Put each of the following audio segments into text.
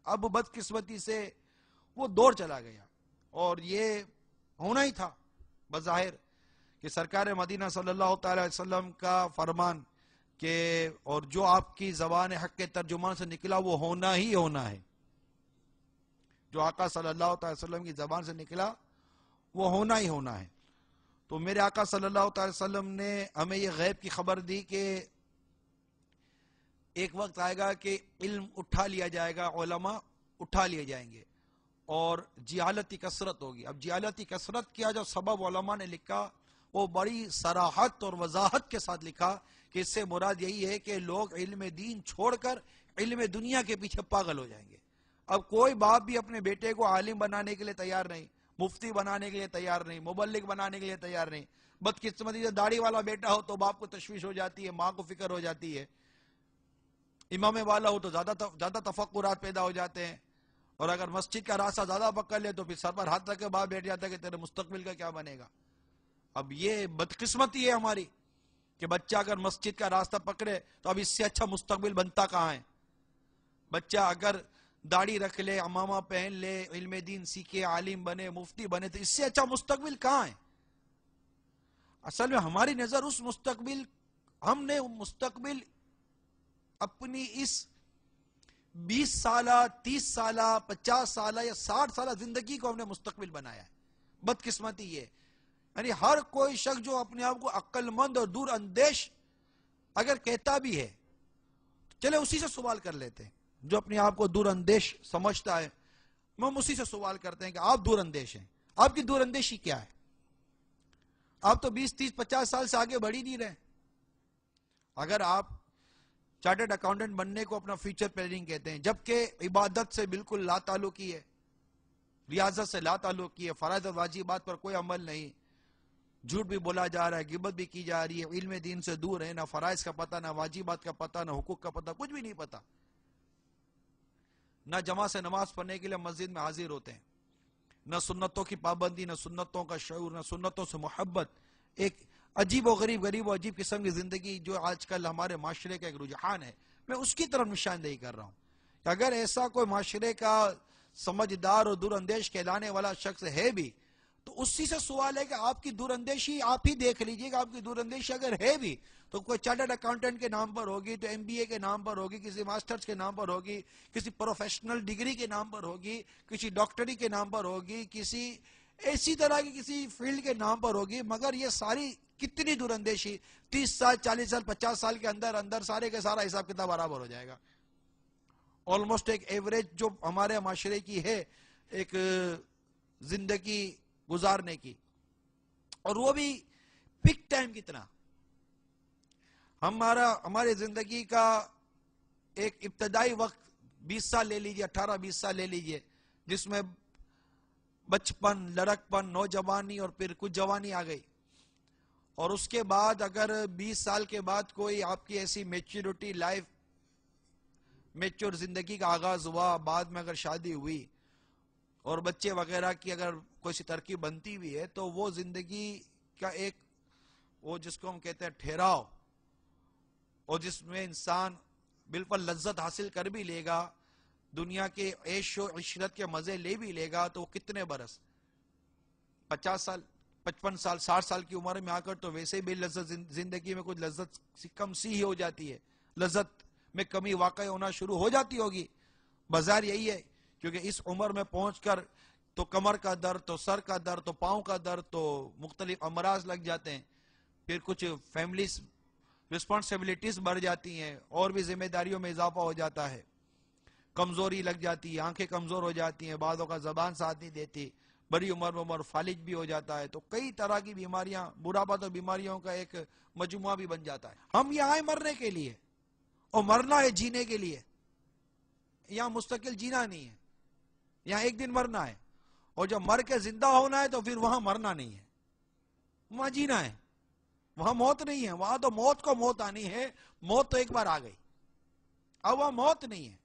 اب بدقسمتی سے وہ دور چلا گیا، اور یہ ہونا ہی تھا بظاہر کہ سرکار مدینہ صلی اللہ تعالی علیہ وسلم کا فرمان کہ اور جو آپ کی زبان حق کے ترجمان سے نکلا وہ ہونا ہی ہونا ہے، جو آقا صلی اللہ تعالی وسلم کی زبان سے نکلا وہ ہونا ہی ہونا ہے۔ تو میرے آقا صلی اللہ تعالی وسلم نے ہمیں یہ غیب کی خبر دی کہ ایک وقت آئے گا کہ علم اٹھا لیا جائے گا، علماء اٹھا لیے جائیں گے، اور جہالتی کثرت ہوگی۔ اب جہالتی کثرت کیا جو سبب علماء نے لکھا وہ بڑی صراحت اور وضاحت کے ساتھ لکھا کہ اس سے مراد یہی ہے کہ لوگ علم دین چھوڑ کر علم دنیا کے پیچھے پاگل ہو جائیں گے۔ اب کوئی باپ بھی اپنے بیٹے کو عالم بنانے کے لیے تیار نہیں، مفتی بنانے کے لیے تیار نہیں، مبلغ بنانے کے لیے تیار نہیں۔ بدقسمتی سے داڑھی والا بیٹا ہو تو باپ کو تشویش ہو جاتی ہے، ماں کو فکر ہو جاتی ہے، امام والا ہو تو زیادہ تفکرات پیدا ہو جاتے ہیں، اور اگر مسجد کا راستہ زیادہ پکڑ لے تو پھر سر پر ہاتھ رکھ کے باپ بیٹھ جاتا ہے کہ تیرے مستقبل کا کیا بنے گا۔ اب یہ بدقسمتی ہے ہماری کہ بچہ اگر مسجد کا راستہ پکڑے تو اب اس سے اچھا مستقبل بنتا کہاں ہے؟ بچہ اگر داڑھی رکھ لے، عمامہ پہن لے، علم دین سیکھے، عالم بنے، مفتی بنے، تو اس سے اچھا مستقبل کہاں ہے؟ اصل میں ہماری نظر اس مستقبل، ہم نے مستقبل اپنی اس 20 سالہ، 30 سالہ، 50 سالہ یا 60 سالہ زندگی کو ہم نے مستقبل بنایا ہے۔ بدقسمتی یہ، یعنی ہر کوئی شخص جو اپنے آپ کو عقل مند اور دور اندیش اگر کہتا بھی ہے، چلے اسی سے سوال کر لیتے ہیں جو اپنے آپ کو دور اندیش سمجھتا ہے، ہم اسی سے سوال کرتے ہیں کہ آپ دور اندیش ہیں، آپ کی دور اندیشی کیا ہے؟ آپ تو 20 30 50 سال سے آگے بڑھ ہی نہیں رہے۔ اگر آپ چارٹرڈ اکاؤنٹنٹ بننے کو اپنا فیوچر پلاننگ کہتے ہیں، جبکہ عبادت سے بالکل لا تعلقی ہے، ریاضت سے لا تعلقی ہے، فرائض و واجبات پر کوئی عمل نہیں، جھوٹ بھی بولا جا رہا ہے، غیبت بھی کی جا رہی ہے، علم دین سے دور ہے، نہ فرائض کا پتہ، نہ واجبات کا پتہ، نہ حقوق کا پتہ، کچھ بھی نہیں پتہ، نہ جماعت سے نماز پڑھنے کے لیے مسجد میں حاضر ہوتے ہیں، نہ سنتوں کی پابندی، نہ سنتوں کا شعور، نہ سنتوں سے محبت۔ ایک عجیب و غریب عجیب قسم کی زندگی جو آج کل ہمارے معاشرے کا ایک رجحان ہے، میں اس کی طرف نشاندہی کر رہا ہوں کہ اگر ایسا کوئی معاشرے کا سمجھدار اور دور اندیش کہلانے والا شخص ہے بھی تو اسی سے سوال ہے کہ آپ کی دور اندیشی آپ ہی دیکھ لیجئے کہ آپ کی دور اندیشی اگر ہے بھی تو کوئی چارٹرڈ اکاؤنٹنٹ کے نام پر ہوگی، تو ایم بی اے کے نام پر ہوگی، کسی ماسٹرز کے نام پر ہوگی، کسی پروفیشنل ڈگری کے نام پر ہوگی، کسی ڈاکٹری کے نام پر ہوگی، کسی ایسی طرح کی کسی فیلڈ کے نام پر ہوگی، مگر یہ ساری کتنی دور اندیشی 30 سال 40 سال 50 سال کے اندر سارے کے سارا حساب کتاب برابر ہو جائے گا۔ آلموسٹ ایک ایوریج جو ہمارے معاشرے کی ہے ایک زندگی گزارنے کی، اور وہ بھی پک ٹائم کتنا، ہماری زندگی کا ایک ابتدائی وقت 20 سال لے لیجئے، 18 20 سال لے لیجئے، جس میں بچپن، لڑکپن، نوجوانی اور پھر کچھ جوانی آ گئی، اور اس کے بعد اگر 20 سال کے بعد کوئی آپ کی ایسی میچورٹی لائف، میچور زندگی کا آغاز ہوا، بعد میں اگر شادی ہوئی اور بچے وغیرہ کی اگر کوئی سی ترکیب بنتی بھی ہے، تو وہ زندگی کا ایک وہ جس کو ہم کہتے ہیں ٹھہراؤ، اور جس میں انسان بالکل لذت حاصل کر بھی لے گا، دنیا کے عیش و عشرت کے مزے لے بھی لے گا، تو کتنے برس، 50 سال 55 سال 60 سال کی عمر میں آ کر تو ویسے بھی لذت زندگی میں کچھ لذت کم سی ہی ہو جاتی ہے، لذت میں کمی واقع ہونا شروع ہو جاتی ہوگی۔ بظاہر یہی ہے، کیونکہ اس عمر میں پہنچ کر تو کمر کا درد، تو سر کا درد، تو پاؤں کا درد، تو مختلف امراض لگ جاتے ہیں، پھر کچھ فیملی رسپانسبلٹیز بڑھ جاتی ہیں، اور بھی ذمہ داریوں میں اضافہ ہو جاتا ہے، کمزوری لگ جاتی ہے، آنکھیں کمزور ہو جاتی ہیں، بعضوں کا زبان ساتھ نہیں دیتی، بڑی عمر میں فالج بھی ہو جاتا ہے، تو کئی طرح کی بیماریاں، بڑھاپا تو بیماریوں کا ایک مجموعہ بھی بن جاتا ہے۔ ہم یہاں آئے مرنے کے لیے، اور مرنا ہے جینے کے لیے، یہاں مستقل جینا نہیں ہے، یہاں ایک دن مرنا ہے، اور جب مر کے زندہ ہونا ہے تو پھر وہاں مرنا نہیں ہے، وہاں جینا ہے، وہاں موت نہیں ہے، وہاں تو موت کو موت آنی ہے، موت تو ایک بار آ گئی، اب وہاں موت نہیں ہے۔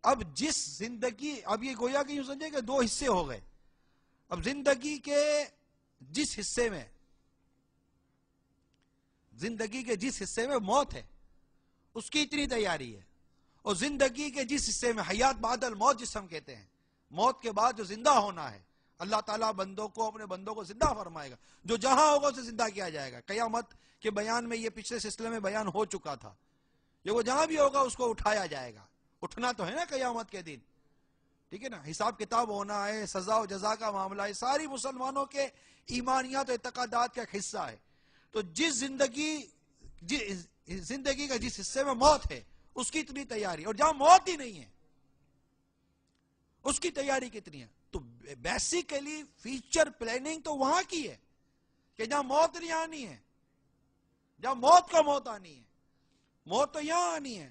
اب جس زندگی، اب یہ گویا کہ یوں سمجھے کہ دو حصے ہو گئے، اب زندگی کے جس حصے میں موت ہے اس کی اتنی تیاری ہے، اور زندگی کے جس حصے میں حیات بعد الموت جس ہم کہتے ہیں، موت کے بعد جو زندہ ہونا ہے، اللہ تعالیٰ بندوں کو، اپنے بندوں کو زندہ فرمائے گا، جو جہاں ہوگا اسے زندہ کیا جائے گا۔ قیامت کے بیان میں یہ پچھلے سلسلے میں بیان ہو چکا تھا، یہ وہ جہاں بھی ہوگا اس کو اٹھایا جائے گا۔ اٹھنا تو ہے نا قیامت کے دن، ٹھیک ہے نا، حساب کتاب ہونا ہے، سزا و جزا کا معاملہ ہے، ساری مسلمانوں کے ایمانیات و اعتقادات کا ایک حصہ ہے۔ تو جس زندگی کا جس حصے میں موت ہے اس کی اتنی تیاری، اور جہاں موت ہی نہیں ہے اس کی تیاری کتنی ہے۔ تو بیسیکلی فیوچر پلاننگ تو وہاں کی ہے کہ جہاں موت نہیں آنی ہے، جہاں موت کا موت آنی ہے، موت تو یہاں آنی ہے،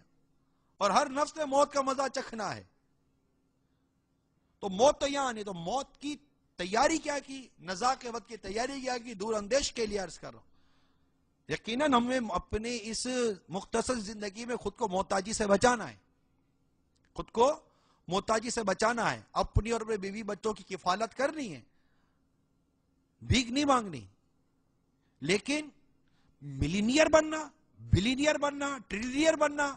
اور ہر نفس نے موت کا مزہ چکھنا ہے، تو موت تو یہاں آنی ہے۔ تو موت کی تیاری کیا کی، نزا کے وقت کی تیاری کیا کی، دور اندیش کے لیے عرض کر رہا ہوں۔ یقیناً ہمیں اپنی اس مختصر زندگی میں خود کو محتاجی سے بچانا ہے، خود کو محتاجی سے بچانا ہے، اپنی اور اپنے بیوی بچوں کی کفالت کرنی ہے، بھیک نہیں مانگنی، لیکن ملینئر بننا، بلینئر بننا، ٹریلینئر بننا،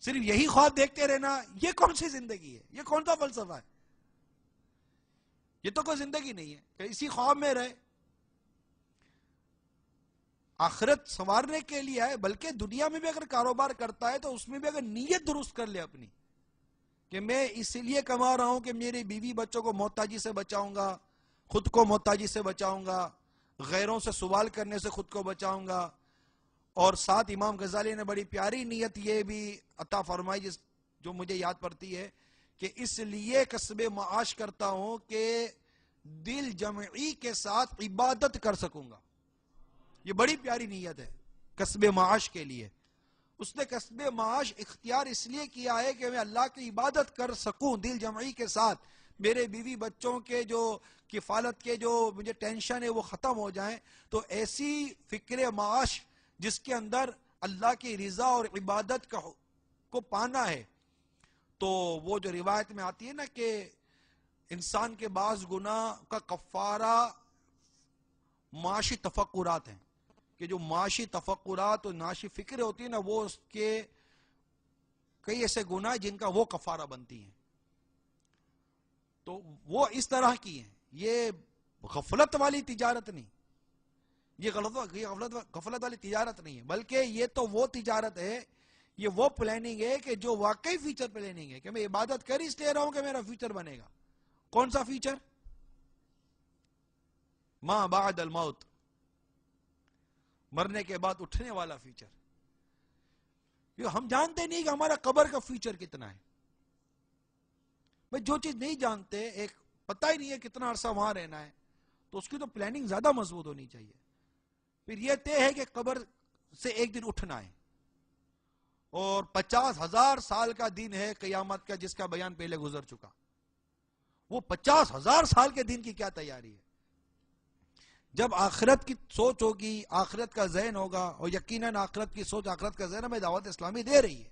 صرف یہی خواب دیکھتے رہنا، یہ کون سی زندگی ہے؟ یہ کون سا فلسفہ ہے؟ یہ تو کوئی زندگی نہیں ہے کہ اسی خواب میں رہے۔ آخرت سنوارنے کے لیے ہے، بلکہ دنیا میں بھی اگر کاروبار کرتا ہے تو اس میں بھی اگر نیت درست کر لے اپنی کہ میں اس لیے کما رہا ہوں کہ میری بیوی بچوں کو محتاجی سے بچاؤں گا، خود کو محتاجی سے بچاؤں گا، غیروں سے سوال کرنے سے خود کو بچاؤں گا، اور ساتھ امام غزالی نے بڑی پیاری نیت یہ بھی عطا فرمائی جو مجھے یاد پڑتی ہے کہ اس لیے کسب معاش کرتا ہوں کہ دل جمعی کے ساتھ عبادت کر سکوں گا۔ یہ بڑی پیاری نیت ہے کسب معاش کے لیے۔ اس نے کسب معاش اختیار اس لیے کیا ہے کہ میں اللہ کی عبادت کر سکوں دل جمعی کے ساتھ، میرے بیوی بچوں کے جو کفالت کے جو مجھے ٹینشن ہے وہ ختم ہو جائیں۔ تو ایسی فکر معاش جس کے اندر اللہ کی رضا اور عبادت کو پانا ہے، تو وہ جو روایت میں آتی ہے نا کہ انسان کے بعض گناہ کا کفارہ معاشی تفکرات ہیں، کہ جو معاشی تفکرات اور معاشی فکریں ہوتی ہیں نا، وہ اس کے کئی ایسے گناہ جن کا وہ کفارہ بنتی ہیں، تو وہ اس طرح کی ہیں۔ یہ غفلت والی تجارت نہیں، یہ غفلت والی تجارت نہیں ہے، بلکہ یہ تو وہ تجارت ہے، یہ وہ پلاننگ ہے کہ جو واقعی فیوچر پلاننگ ہے، کہ میں عبادت کر اس لے رہا ہوں کہ میرا فیوچر بنے گا۔ کون سا فیوچر؟ ما بعد الموت، مرنے کے بعد اٹھنے والا فیوچر۔ ہم جانتے نہیں کہ ہمارا قبر کا فیوچر کتنا ہے۔ جو چیز نہیں جانتے، ایک پتہ ہی نہیں ہے کتنا عرصہ وہاں رہنا ہے، تو اس کی تو پلاننگ زیادہ مضبوط ہونی چاہیے۔ پھر یہ طے ہے کہ قبر سے ایک دن اٹھنا ہے، اور 50,000 سال کا دن ہے قیامت کا جس کا بیان پہلے گزر چکا۔ وہ 50,000 سال کے دن کی کیا تیاری ہے؟ جب آخرت کی سوچ ہوگی، آخرت کا ذہن ہوگا، اور یقیناً آخرت کی سوچ، آخرت کا ذہن ہمیں دعوت اسلامی دے رہی ہے۔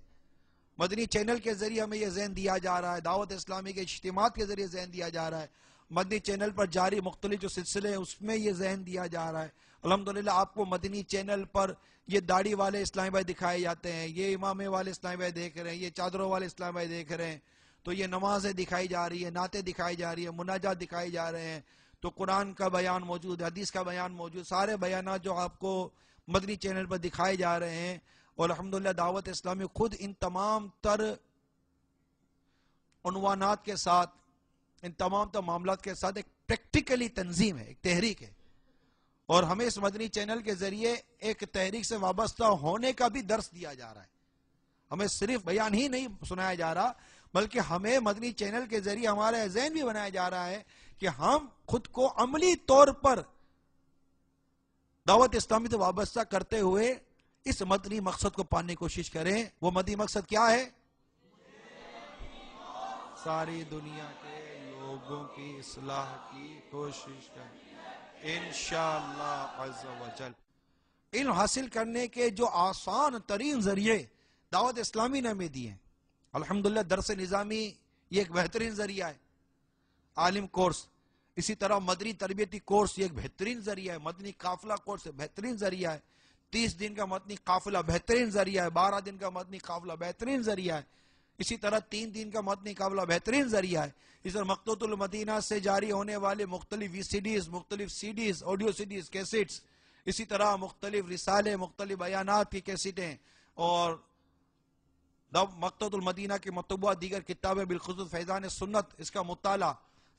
مدنی چینل کے ذریعے ہمیں یہ ذہن دیا جا رہا ہے، دعوت اسلامی کے اجتماعات کے ذریعے ذہن دیا جا رہا ہے، مدنی چینل پر جاری مختلف جو سلسلے ہیں اس میں یہ ذہن دیا جا رہا ہے۔ الحمدللہ آپ کو مدنی چینل پر یہ داڑھی والے اسلامی بھائی دکھائے جاتے ہیں، یہ امامے والے اسلامی بھائی دیکھ رہے ہیں، یہ چادروں والے اسلامی بھائی دیکھ رہے ہیں، تو یہ نمازیں دکھائی جا رہی ہیں، نعتیں دکھائی جا رہی ہیں، مناجات دکھائی جا رہے ہیں، تو قرآن کا بیان موجود، حدیث کا بیان موجود، سارے بیانات جو آپ کو مدنی چینل پر دکھائے جا رہے ہیں۔ اور الحمدللہ دعوت اسلامی خود ان تمام تر عنوانات کے ساتھ، ان تمام تر معاملات کے ساتھ ایک پریکٹیکلی تنظیم ہے، ایک تحریک ہے، اور ہمیں اس مدنی چینل کے ذریعے ایک تحریک سے وابستہ ہونے کا بھی درس دیا جا رہا ہے۔ ہمیں صرف بیان ہی نہیں سنایا جا رہا، بلکہ ہمیں مدنی چینل کے ذریعے ہمارا ذہن بھی بنایا جا رہا ہے کہ ہم خود کو عملی طور پر دعوت اسلامی سے وابستہ کرتے ہوئے اس مدنی مقصد کو پانے کی کوشش کریں۔ وہ مدنی مقصد کیا ہے؟ ساری دنیا کے لوگوں کی اصلاح کی کوشش کریں انشاءاللہ عز و جل۔ علم حاصل کرنے کے جو آسان ترین ذریعے دعوت اسلامی نے ہمیں دیے ہیں، الحمدللہ درس نظامی یہ ایک بہترین ذریعہ ہے، عالم کورس، اسی طرح مدنی تربیتی کورس یہ ایک بہترین ذریعہ ہے، مدنی قافلہ کورس ایک بہترین ذریعہ ہے، 30 دن کا مدنی قافلہ بہترین ذریعہ ہے، 12 دن کا مدنی قافلہ بہترین ذریعہ ہے، اسی طرح 3 دن کا مدنی قافلہ بہترین ذریعہ ہے، اس طرح مکتبۃ المدینہ سے جاری ہونے والے مختلف وی سی ڈیز، مختلف CDs, audio CDs, cassettes, اسی طرح مختلف رسالے، مختلف بیانات کی کیسٹیں، اور مکتبۃ المدینہ کے مطبوعہ دیگر کتابیں، بالخصوص فیضان سنت، اس کا مطالعہ،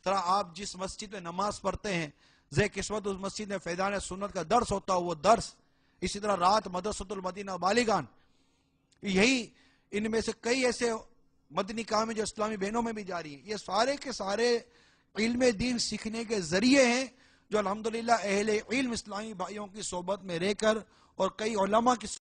طرح آپ جس مسجد میں نماز پڑھتے ہیں زی قسمت اس مسجد میں فیضان سنت کا درس ہوتا ہے وہ درس، اسی طرح رات مدرسۃ المدینہ بالغان، یہی ان میں سے کئی ایسے مدنی کام ہیں جو اسلامی بہنوں میں بھی جاری ہیں، یہ سارے کے سارے علم دین سیکھنے کے ذریعے ہیں جو الحمدللہ اہل علم اسلامی بھائیوں کی صحبت میں رہ کر اور کئی علماء کی